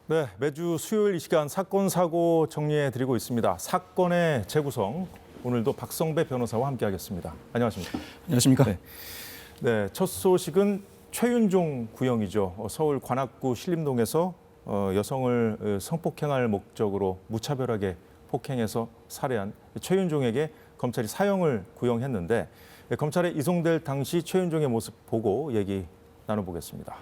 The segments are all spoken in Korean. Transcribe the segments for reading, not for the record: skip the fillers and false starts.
네, 매주 수요일 이 시간 사건 사고 정리해드리고 있습니다. 사건의 재구성, 오늘도 박성배 변호사와 함께하겠습니다. 안녕하십니까? 안녕하십니까? 네, 첫 소식은 최윤종 구형이죠. 서울 관악구 신림동에서 여성을 성폭행할 목적으로 무차별하게 폭행해서 살해한 최윤종에게 검찰이 사형을 구형했는데 검찰에 이송될 당시 최윤종의 모습 보고 얘기 나눠보겠습니다.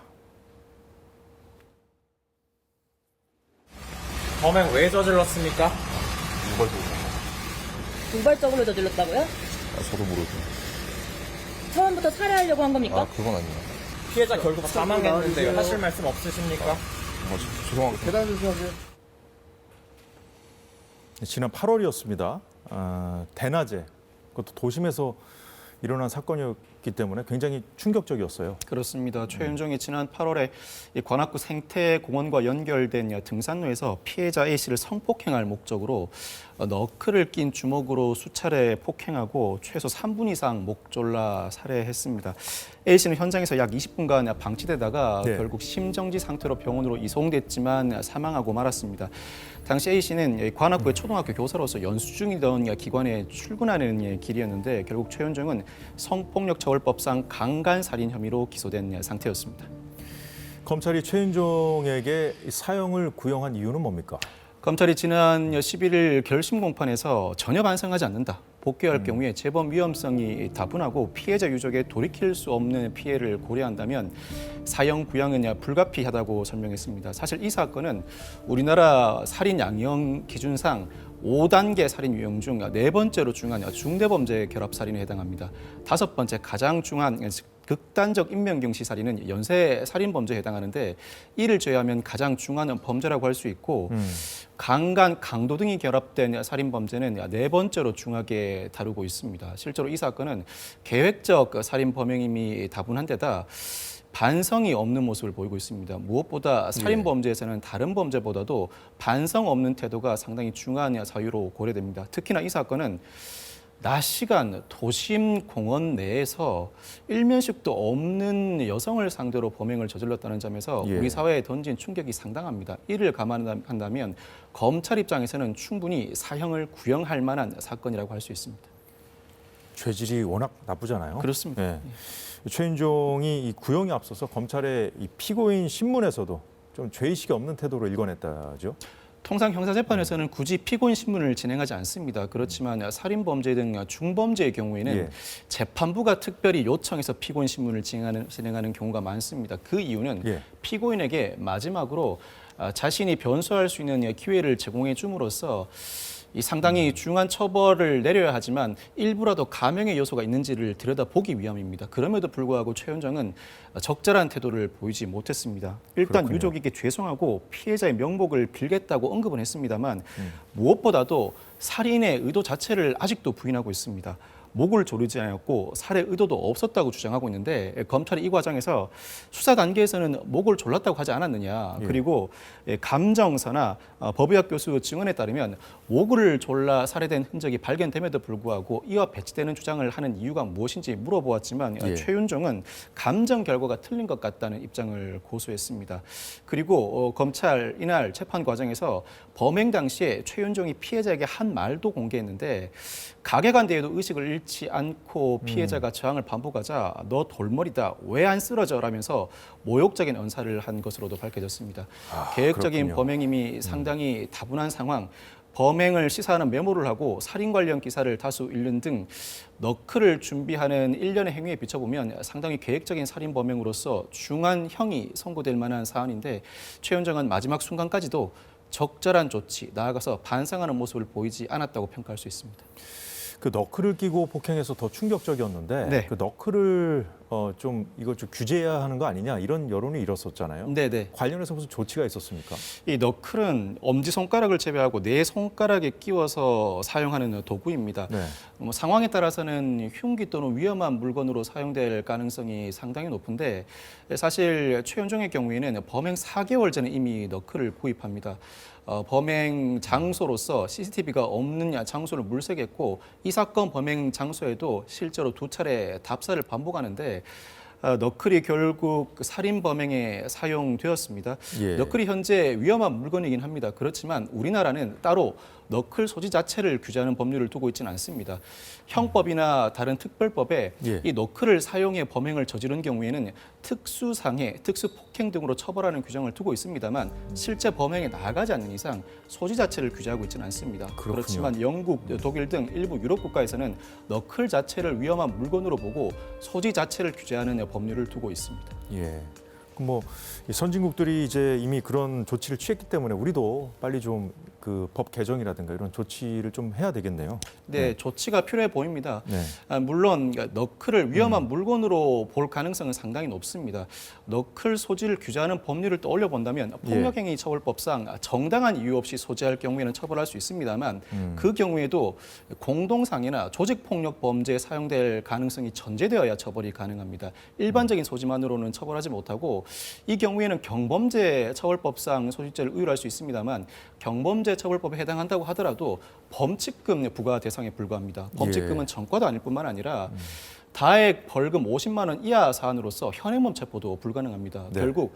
범행 왜 저질렀습니까? 우발적으로 저질렀다고요? 저도 모르죠. 처음부터 살해하려고 한 겁니까? 그건 아니에요. 피해자 결국 사망했는데요. 하실 말씀 없으십니까? 죄송합니다. 계단 조심하세요. 지난 8월이었습니다. 대낮에 그것도 도심에서 일어난 사건이었기 때문에 굉장히 충격적이었어요. 그렇습니다. 최윤종이 지난 8월에 이 관악구 생태공원과 연결된 등산로에서 피해자 A씨를 성폭행할 목적으로 너클을 낀 주먹으로 수차례 폭행하고 최소 3분 이상 목 졸라 살해했습니다. A씨는 현장에서 약 20분간 방치되다가 결국 심정지 상태로 병원으로 이송됐지만 사망하고 말았습니다. 당시 A씨는 관악구의 초등학교 교사로서 연수 중이던 기관에 출근하는 길이었는데 결국 최윤종은 성폭력처벌법상 강간살인 혐의로 기소된 상태였습니다. 검찰이 최윤종에게 사형을 구형한 이유는 뭡니까? 검찰이 지난 11일 결심 공판에서 전혀 반성하지 않는다. 복귀할 경우에 재범 위험성이 다분하고 피해자 유족에 돌이킬 수 없는 피해를 고려한다면 사형 구형은 불가피하다고 설명했습니다. 사실 이 사건은 우리나라 살인 양형 기준상 5단계 살인 유형 중 4번째로 중한 중대범죄 결합살인에 해당합니다. 5번째 가장 중한 극단적 인명경시 살인은 연쇄 살인 범죄에 해당하는데 이를 제외하면 가장 중한 범죄라고 할 수 있고 강간, 강도 등이 결합된 살인 범죄는 4번째로 중하게 다루고 있습니다. 실제로 이 사건은 계획적 살인 범행임이 다분한 데다 반성이 없는 모습을 보이고 있습니다. 무엇보다 살인 범죄에서는 다른 범죄보다도 반성 없는 태도가 상당히 중요한 사유로 고려됩니다. 특히나 이 사건은 낮 시간 도심 공원 내에서 일면식도 없는 여성을 상대로 범행을 저질렀다는 점에서 우리 사회에 던진 충격이 상당합니다. 이를 감안한다면 검찰 입장에서는 충분히 사형을 구형할 만한 사건이라고 할 수 있습니다. 죄질이 워낙 나쁘잖아요. 그렇습니다. 네. 최윤종이 이 구형에 앞서서 검찰의 이 피고인 신문에서도 좀 죄의식이 없는 태도로 일관했다죠. 통상 형사재판에서는 굳이 피고인 신문을 진행하지 않습니다. 그렇지만 살인범죄 등 중범죄의 경우에는 재판부가 특별히 요청해서 피고인 신문을 진행하는 경우가 많습니다. 그 이유는 피고인에게 마지막으로 자신이 변소할 수 있는 기회를 제공해 줌으로써 이 상당히 중한 처벌을 내려야 하지만 일부라도 감형의 요소가 있는지를 들여다보기 위함입니다. 그럼에도 불구하고 최윤종은 적절한 태도를 보이지 못했습니다. 일단 그렇군요. 유족에게 죄송하고 피해자의 명복을 빌겠다고 언급은 했습니다만 무엇보다도 살인의 의도 자체를 아직도 부인하고 있습니다. 목을 조르지 않았고 살해 의도도 없었다고 주장하고 있는데 검찰이 이 과정에서 수사 단계에서는 목을 졸랐다고 하지 않았느냐. 그리고 감정서나 법의학 교수 증언에 따르면 목을 졸라 살해된 흔적이 발견됨에도 불구하고 이와 배치되는 주장을 하는 이유가 무엇인지 물어보았지만 최윤종은 감정 결과가 틀린 것 같다는 입장을 고수했습니다. 그리고 검찰 이날 재판 과정에서 범행 당시에 최윤종이 피해자에게 한 말도 공개했는데 가게간대에도 의식을 잃지 않고 피해자가 저항을 반복하자 너 돌머리다 왜 안 쓰러져 라면서 모욕적인 언사를 한 것으로도 밝혀졌습니다. 계획적인 그렇군요. 범행임이 상당히 다분한 상황, 범행을 시사하는 메모를 하고 살인 관련 기사를 다수 읽는 등 너클을 준비하는 일련의 행위에 비춰보면 상당히 계획적인 살인 범행으로서 중한 형이 선고될 만한 사안인데 최윤종은 마지막 순간까지도 적절한 조치, 나아가서 반성하는 모습을 보이지 않았다고 평가할 수 있습니다. 그 너클을 끼고 폭행해서 더 충격적이었는데 그 너클을 좀 이걸 좀 규제해야 하는 거 아니냐 이런 여론이 일었었잖아요. 네네. 관련해서 무슨 조치가 있었습니까? 이 너클은 엄지 손가락을 제외하고 네 손가락에 끼워서 사용하는 도구입니다. 네. 상황에 따라서는 흉기 또는 위험한 물건으로 사용될 가능성이 상당히 높은데 사실 최현종의 경우에는 범행 4개월 전에 이미 너클을 구입합니다. 범행 장소로서 CCTV가 없는 장소를 물색했고 이 사건 범행 장소에도 실제로 2차례 답사를 반복하는데 너클이 결국 살인 범행에 사용되었습니다. 예. 너클이 현재 위험한 물건이긴 합니다. 그렇지만 우리나라는 따로 너클 소지 자체를 규제하는 법률을 두고 있지는 않습니다. 형법이나 다른 특별법에 예. 이 너클을 사용해 범행을 저지른 경우에는 특수상해, 특수폭행 등으로 처벌하는 규정을 두고 있습니다만 실제 범행에 나가지 않는 이상 소지 자체를 규제하고 있지는 않습니다. 그렇군요. 그렇지만 영국, 독일 등 일부 유럽 국가에서는 너클 자체를 위험한 물건으로 보고 소지 자체를 규제하는 법률을 두고 있습니다. 예. 그럼 뭐 선진국들이 이제 이미 그런 조치를 취했기 때문에 우리도 빨리 좀 그 법 개정이라든가 이런 조치를 좀 해야 되겠네요. 네, 조치가 필요해 보입니다. 네. 물론 너클을 위험한 물건으로 볼 가능성은 상당히 높습니다. 너클 소지를 규제하는 법률을 떠올려 본다면 폭력행위 처벌법상 정당한 이유 없이 소지할 경우에는 처벌할 수 있습니다만 그 경우에도 공동상해나 조직폭력 범죄에 사용될 가능성이 전제되어야 처벌이 가능합니다. 일반적인 소지만으로는 처벌하지 못하고 이 경우에는 경범죄 처벌법상 소지죄를 의율할 수 있습니다만 경범죄 처벌법에 해당한다고 하더라도 범칙금 부과 대상에 불과합니다. 범칙금은 전과도 아닐 뿐만 아니라 다액 벌금 50만 원 이하 사안으로서 현행범 체포도 불가능합니다. 네. 결국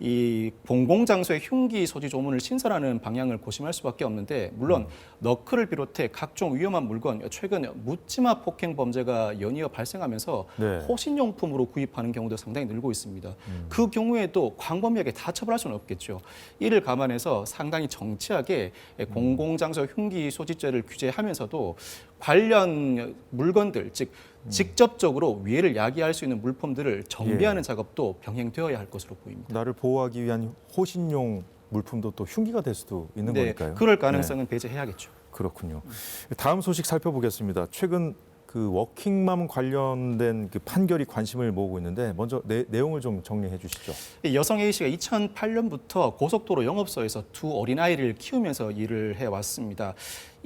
이 공공장소의 흉기 소지 조문을 신설하는 방향을 고심할 수밖에 없는데 물론 너클을 비롯해 각종 위험한 물건, 최근 묻지마 폭행 범죄가 연이어 발생하면서 네. 호신용품으로 구입하는 경우도 상당히 늘고 있습니다. 그 경우에도 광범위하게 다 처벌할 수는 없겠죠. 이를 감안해서 상당히 정치하게 공공장소 흉기 소지죄를 규제하면서도 관련 물건들, 즉 직접적으로 위해를 야기할 수 있는 물품들을 정비하는 작업도 병행되어야 할 것으로 보입니다. 나를 보호하기 위한 호신용 물품도 또 흉기가 될 수도 있는 거니까요. 그럴 가능성은 배제해야겠죠. 그렇군요. 다음 소식 살펴보겠습니다. 최근 그 워킹맘 관련된 그 판결이 관심을 모으고 있는데 먼저 내용을 좀 정리해 주시죠. 여성 A 씨가 2008년부터 고속도로 영업소에서 두 어린아이를 키우면서 일을 해왔습니다.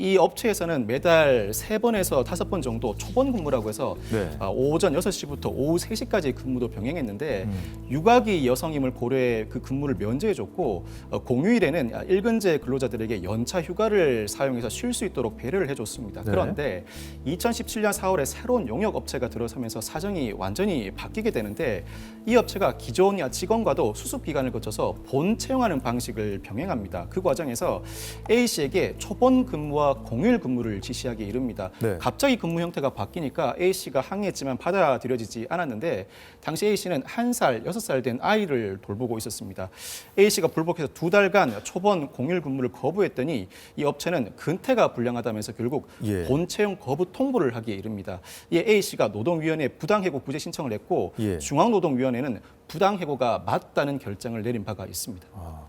이 업체에서는 매달 3번에서 5번 정도 초본 근무라고 해서 네. 오전 6시부터 오후 3시까지 근무도 병행했는데 육아기 여성임을 고려해 그 근무를 면제해줬고 공휴일에는 일근제 근로자들에게 연차 휴가를 사용해서 쉴 수 있도록 배려를 해줬습니다. 네. 그런데 2017년 4월에 새로운 용역 업체가 들어서면서 사정이 완전히 바뀌게 되는데 이 업체가 기존 직원과도 수습 기간을 거쳐서 본 채용하는 방식을 병행합니다. 그 과정에서 A 씨에게 초본 근무와 공휴일 근무를 지시하기에 이릅니다. 네. 갑자기 근무 형태가 바뀌니까 A 씨가 항의했지만 받아들여지지 않았는데 당시 A 씨는 1살, 6살 된 아이를 돌보고 있었습니다. A 씨가 불복해서 2달간 초본 공휴일 근무를 거부했더니 이 업체는 근태가 불량하다면서 결국 예. 본 채용 거부 통보를 하기에 이릅니다. 이에 A 씨가 노동위원회에 부당해고 구제 신청을 했고 예. 중앙노동위원회는 부당해고가 맞다는 결정을 내린 바가 있습니다.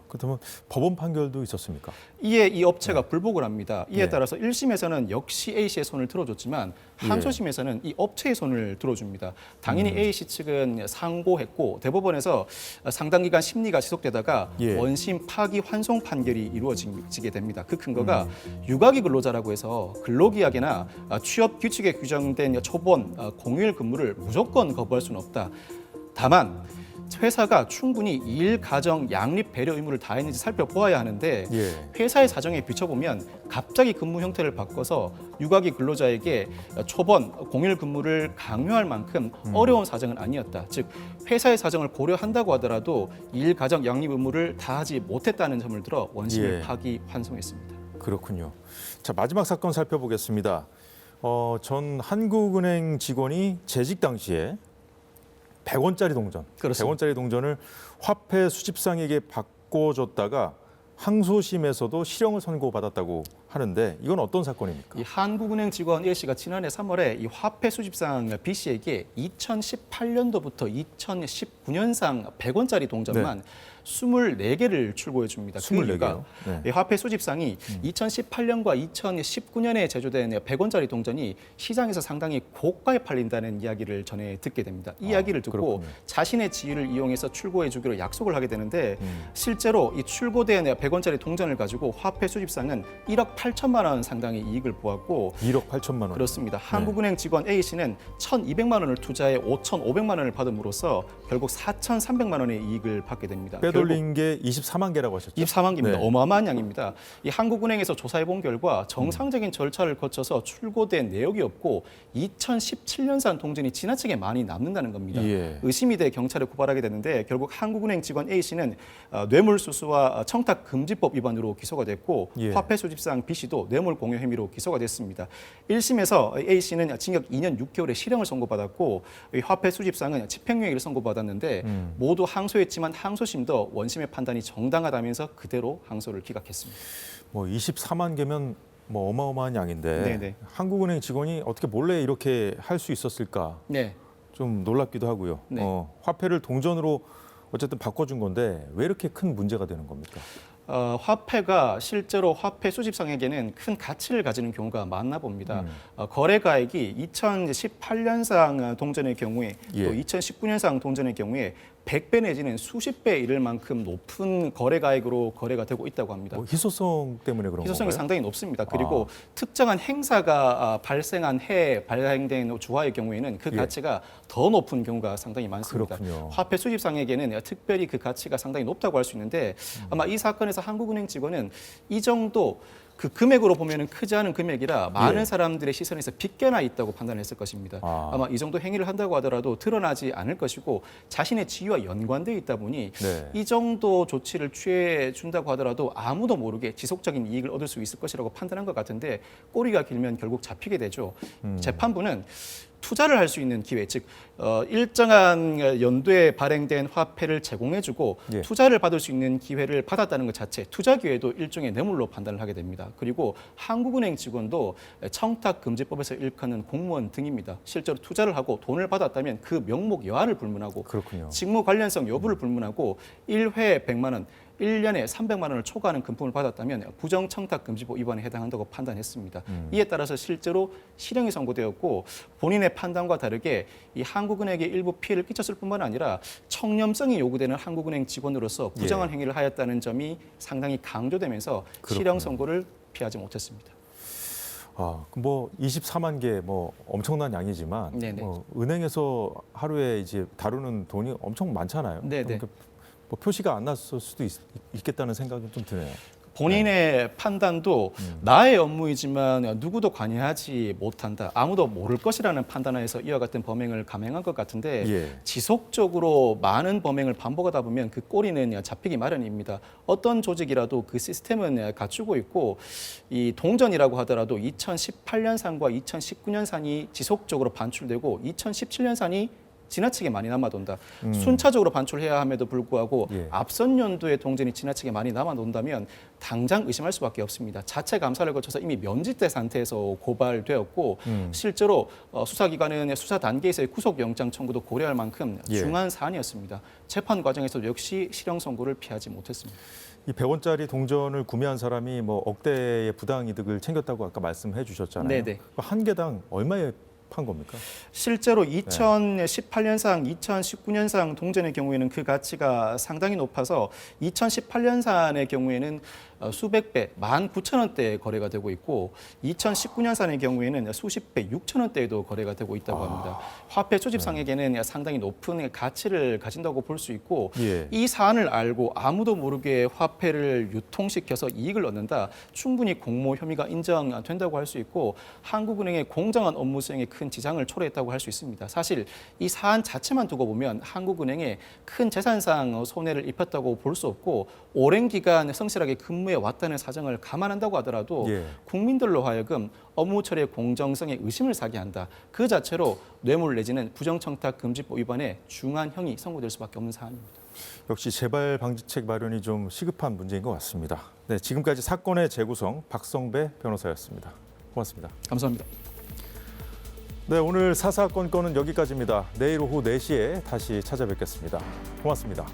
그렇다면 법원 판결도 있었습니까? 이에 이 업체가 불복을 합니다. 이에 네. 따라서 1심에서는 역시 A 씨의 손을 들어줬지만 항소심에서는 이 업체의 손을 들어줍니다. 당연히 A 씨 측은 상고했고 대법원에서 상당 기간 심리가 지속되다가 예. 원심 파기 환송 판결이 이루어지게 됩니다. 그 근거가 육아기 근로자라고 해서 근로기약이나 취업 규칙에 규정된 초본 공휴일 근무를 무조건 거부할 수는 없다. 다만 회사가 충분히 일, 가정, 양립, 배려 의무를 다했는지 살펴보아야 하는데 예. 회사의 사정에 비춰보면 갑자기 근무 형태를 바꿔서 육아기 근로자에게 초본 공휴일 근무를 강요할 만큼 어려운 사정은 아니었다. 즉 회사의 사정을 고려한다고 하더라도 일, 가정, 양립 의무를 다하지 못했다는 점을 들어 원심을 예. 파기 환송했습니다. 그렇군요. 자, 마지막 사건 살펴보겠습니다. 전 한국은행 직원이 재직 당시에 100원짜리 동전, 그렇습니다. 100원짜리 동전을 화폐 수집상에게 바꿔줬다가 항소심에서도 실형을 선고받았다고 하는데 이건 어떤 사건입니까? 이 한국은행 직원 A 씨가 지난해 3월에 이 화폐 수집상 B 씨에게 2018년도부터 2019년상 100원짜리 동전만 24개를 출고해 줍니다. 24개요? 네. 이 화폐 수집상이 2018년과 2019년에 제조된 100원짜리 동전이 시장에서 상당히 고가에 팔린다는 이야기를 전해 듣게 됩니다. 이 이야기를 듣고 그렇군요. 자신의 지위를 이용해서 출고해 주기로 약속을 하게 되는데 실제로 이 출고된 100원짜리 동전을 가지고 화폐 수집상은 1억 8천만 원 상당의 이익을 보았고 1억 8천만 원. 그렇습니다. 한국은행 직원 A 씨는 1,200만 원을 투자해 5,500만 원을 받음으로써 결국 4,300만 원의 이익을 받게 됩니다. 빼돌린 게 24만 개라고 하셨죠? 24만 개입니다. 네. 어마어마한 양입니다. 이 한국은행에서 조사해 본 결과 정상적인 절차를 거쳐서 출고된 내역이 없고 2017년산 동전이 지나치게 많이 남는다는 겁니다. 예. 의심이 돼 경찰에 고발하게 되는데 결국 한국은행 직원 A 씨는 뇌물수수와 청탁금지법 위반으로 기소가 됐고 예. 화폐 수집상 B 씨도 뇌물 공여 혐의로 기소가 됐습니다. 1심에서 A 씨는 징역 2년 6개월의 실형을 선고받았고 이 화폐 수집상은 집행유예를 선고받았는데 모두 항소했지만 항소심도 원심의 판단이 정당하다면서 그대로 항소를 기각했습니다. 뭐 24만 개면 뭐 어마어마한 양인데 네네. 한국은행 직원이 어떻게 몰래 이렇게 할 수 있었을까? 네. 좀 놀랍기도 하고요. 네. 화폐를 동전으로 어쨌든 바꿔준 건데 왜 이렇게 큰 문제가 되는 겁니까? 화폐가 실제로 화폐 수집상에게는 큰 가치를 가지는 경우가 많나 봅니다. 거래가액이 2018년상 동전의 경우에 예. 또 2019년상 동전의 경우에 100배 내지는 수십 배 이를 만큼 높은 거래가액으로 거래가 되고 있다고 합니다. 뭐 희소성 때문에 그런 희소성이 건가요? 상당히 높습니다. 그리고 특정한 행사가 발생한 해에 발행된 주화의 경우에는 그 예. 가치가 더 높은 경우가 상당히 많습니다. 그렇군요. 화폐 수집상에게는 특별히 그 가치가 상당히 높다고 할 수 있는데 아마 이 사건에서 한국은행 직원은 이 정도 그 금액으로 보면은 크지 않은 금액이라 많은 예. 사람들의 시선에서 빗겨나 있다고 판단했을 것입니다. 아. 아마 이 정도 행위를 한다고 하더라도 드러나지 않을 것이고 자신의 지위와 연관되어 있다 보니 네. 이 정도 조치를 취해 준다고 하더라도 아무도 모르게 지속적인 이익을 얻을 수 있을 것이라고 판단한 것 같은데 꼬리가 길면 결국 잡히게 되죠. 재판부는 투자를 할 수 있는 기회, 즉 일정한 연도에 발행된 화폐를 제공해주고 예. 투자를 받을 수 있는 기회를 받았다는 것 자체, 투자 기회도 일종의 뇌물로 판단을 하게 됩니다. 그리고 한국은행 직원도 청탁금지법에서 일컫는 공무원 등입니다. 실제로 투자를 하고 돈을 받았다면 그 명목 여하를 불문하고 그렇군요. 직무 관련성 여부를 불문하고 1회 100만 원, 1년에 300만 원을 초과하는 금품을 받았다면 부정청탁금지법 위반에 해당한다고 판단했습니다. 이에 따라서 실제로 실형이 선고되었고 본인의 판단과 다르게 이 한국은행에 일부 피해를 끼쳤을 뿐만 아니라 청렴성이 요구되는 한국은행 직원으로서 부정한 행위를 하였다는 점이 상당히 강조되면서 실형 선고를 피하지 못했습니다. 뭐 24만 개 뭐 엄청난 양이지만 네네. 뭐 은행에서 하루에 이제 다루는 돈이 엄청 많잖아요. 네네. 그러니까 뭐 표시가 안 났을 수도 있겠다는 생각이 좀 드네요. 본인의 판단도 나의 업무이지만 누구도 관여하지 못한다. 아무도 모를 것이라는 판단하에서 이와 같은 범행을 감행한 것 같은데 예. 지속적으로 많은 범행을 반복하다 보면 그 꼬리는 잡히기 마련입니다. 어떤 조직이라도 그 시스템은 갖추고 있고 이 동전이라고 하더라도 2018년산과 2019년산이 지속적으로 반출되고 2017년산이 지나치게 많이 남아돈다. 순차적으로 반출해야 함에도 불구하고 예. 앞선 연도의 동전이 지나치게 많이 남아돈다면 당장 의심할 수밖에 없습니다. 자체 감사를 거쳐서 이미 면직된 상태에서 고발되었고 실제로 수사기관은 수사 단계에서의 구속영장 청구도 고려할 만큼 예. 중요한 사안이었습니다. 재판 과정에서도 역시 실형 선고를 피하지 못했습니다. 이 100원짜리 동전을 구매한 사람이 뭐 억대의 부당이득을 챙겼다고 아까 말씀해 주셨잖아요. 네네. 한 개당 얼마에 판 겁니까? 실제로 2018년상, 2019년상 동전의 경우에는 그 가치가 상당히 높아서 2018년산의 경우에는 수백 배, 19,000원대에 거래가 되고 있고 2019년산의 경우에는 수십 배, 6,000원대에도 거래가 되고 있다고 합니다. 화폐 수집상에게는 상당히 높은 가치를 가진다고 볼 수 있고 예. 이 사안을 알고 아무도 모르게 화폐를 유통시켜서 이익을 얻는다. 충분히 공모 혐의가 인정된다고 할 수 있고 한국은행의 공정한 업무 수행에 큰 지장을 초래했다고 할 수 있습니다. 사실 이 사안 자체만 두고 보면 한국은행에 큰 재산상 손해를 입혔다고 볼 수 없고 오랜 기간 성실하게 근무해 왔다는 사정을 감안한다고 하더라도 예. 국민들로 하여금 업무 처리의 공정성에 의심을 사게 한다. 그 자체로 뇌물 내지는 부정청탁금지법 위반에 중한 형이 선고될 수밖에 없는 사안입니다. 역시 재발 방지책 마련이 좀 시급한 문제인 것 같습니다. 네, 지금까지 사건의 재구성 박성배 변호사였습니다. 고맙습니다. 감사합니다. 네, 오늘 사사건건은 여기까지입니다. 내일 오후 4시에 다시 찾아뵙겠습니다. 고맙습니다.